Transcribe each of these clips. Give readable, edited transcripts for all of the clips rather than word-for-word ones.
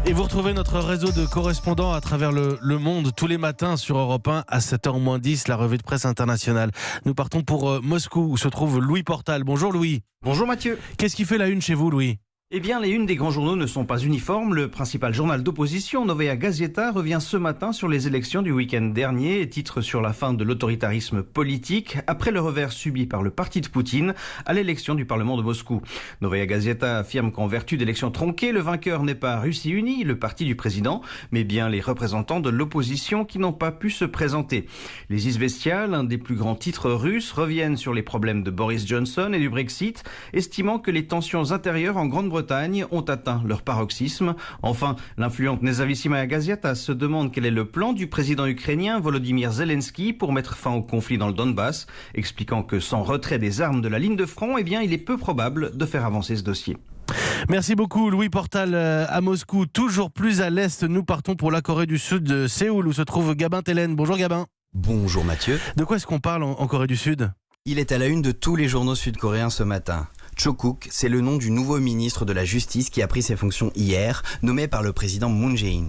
Et vous retrouvez notre réseau de correspondants à travers le monde tous les matins sur Europe 1 à 7h-10, la revue de presse internationale. Nous partons pour Moscou où se trouve Louis Portal. Bonjour Louis. Bonjour Mathieu. Qu'est-ce qui fait la une chez vous Louis ? Eh bien, les unes des grands journaux ne sont pas uniformes. Le principal journal d'opposition, Novaya Gazeta, revient ce matin sur les élections du week-end dernier et titre sur la fin de l'autoritarisme politique après le revers subi par le parti de Poutine à l'élection du Parlement de Moscou. Novaya Gazeta affirme qu'en vertu d'élections tronquées, le vainqueur n'est pas Russie Unie, le parti du président, mais bien les représentants de l'opposition qui n'ont pas pu se présenter. Les Izvestia, l'un des plus grands titres russes, reviennent sur les problèmes de Boris Johnson et du Brexit, estimant que les tensions intérieures en Grande-Bretagne ont atteint leur paroxysme. Enfin, l'influente Nezavissimaya Gazeta se demande quel est le plan du président ukrainien Volodymyr Zelensky pour mettre fin au conflit dans le Donbass, expliquant que sans retrait des armes de la ligne de front, il est peu probable de faire avancer ce dossier. Merci beaucoup Louis Portal à Moscou. Toujours plus à l'est, nous partons pour la Corée du Sud de Séoul où se trouve Gabin Tellen. Bonjour Gabin. Bonjour Mathieu. De quoi est-ce qu'on parle en Corée du Sud ? Il est à la une de tous les journaux sud-coréens ce matin. Cho Kuk, c'est le nom du nouveau ministre de la Justice qui a pris ses fonctions hier, nommé par le président Moon Jae-in.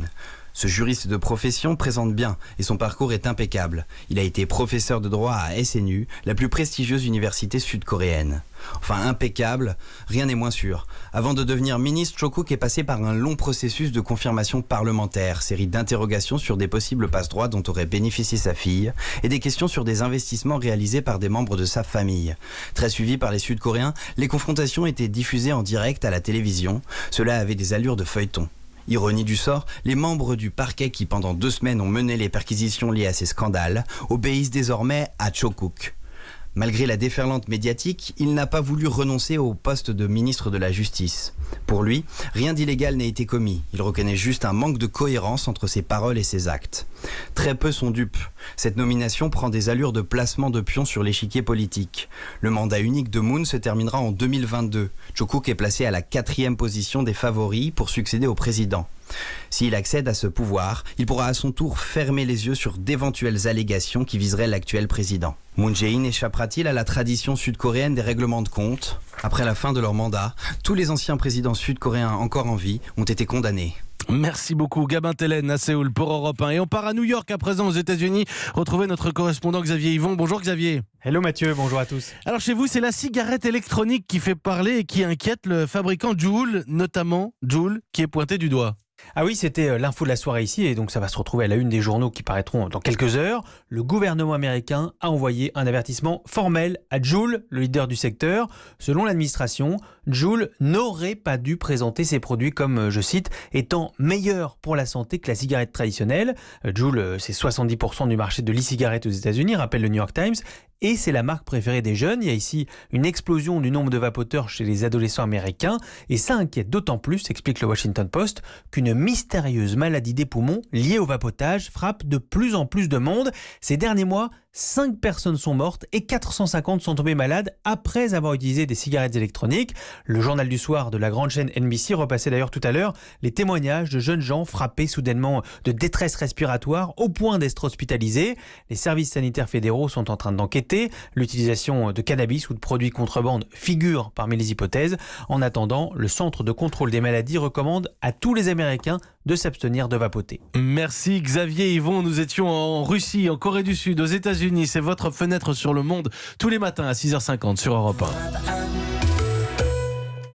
Ce juriste de profession présente bien et son parcours est impeccable. Il a été professeur de droit à SNU, la plus prestigieuse université sud-coréenne. Enfin, impeccable, rien n'est moins sûr. Avant de devenir ministre, Cho Kuk est passé par un long processus de confirmation parlementaire, série d'interrogations sur des possibles passe-droits dont aurait bénéficié sa fille et des questions sur des investissements réalisés par des membres de sa famille. Très suivi par les Sud-Coréens, les confrontations étaient diffusées en direct à la télévision. Cela avait des allures de feuilleton. Ironie du sort, les membres du parquet qui pendant 2 semaines ont mené les perquisitions liées à ces scandales obéissent désormais à Cho Kuk. Malgré la déferlante médiatique, il n'a pas voulu renoncer au poste de ministre de la Justice. Pour lui, rien d'illégal n'a été commis. Il reconnaît juste un manque de cohérence entre ses paroles et ses actes. Très peu sont dupes. Cette nomination prend des allures de placement de pions sur l'échiquier politique. Le mandat unique de Moon se terminera en 2022. Cho Kuk est placé à la 4e position des favoris pour succéder au président. S'il accède à ce pouvoir, il pourra à son tour fermer les yeux sur d'éventuelles allégations qui viseraient l'actuel président. Moon Jae-in échappera-t-il à la tradition sud-coréenne des règlements de compte ? Après la fin de leur mandat, tous les anciens présidents sud-coréens encore en vie ont été condamnés. Merci beaucoup Gabin Tellen à Séoul pour Europe 1. Et on part à New York à présent aux États-Unis. Retrouvez notre correspondant Xavier Yvon. Bonjour Xavier. Hello Mathieu, bonjour à tous. Alors chez vous, c'est la cigarette électronique qui fait parler et qui inquiète le fabricant Juul, notamment Juul, qui est pointé du doigt. Ah oui, c'était l'info de la soirée ici et donc ça va se retrouver à la une des journaux qui paraîtront dans quelques heures. Le gouvernement américain a envoyé un avertissement formel à Juul, le leader du secteur. Selon l'administration, Juul n'aurait pas dû présenter ses produits comme, je cite, étant meilleurs pour la santé que la cigarette traditionnelle. Juul, c'est 70% du marché de l'e-cigarette aux États-Unis, rappelle le New York Times. Et c'est la marque préférée des jeunes. Il y a ici une explosion du nombre de vapoteurs chez les adolescents américains. Et ça inquiète d'autant plus, explique le Washington Post, qu'une mystérieuse maladie des poumons liée au vapotage frappe de plus en plus de monde. Ces derniers mois, 5 personnes sont mortes et 450 sont tombées malades après avoir utilisé des cigarettes électroniques. Le journal du soir de la grande chaîne NBC repassait d'ailleurs tout à l'heure les témoignages de jeunes gens frappés soudainement de détresse respiratoire au point d'être hospitalisés. Les services sanitaires fédéraux sont en train d'enquêter. L'utilisation de cannabis ou de produits contrebande figure parmi les hypothèses. En attendant, le Centre de contrôle des maladies recommande à tous les Américains de s'abstenir de vapoter. Merci Xavier Yvon. Nous étions en Russie, en Corée du Sud, aux États-Unis. C'est votre fenêtre sur le monde tous les matins à 6h50 sur Europe 1.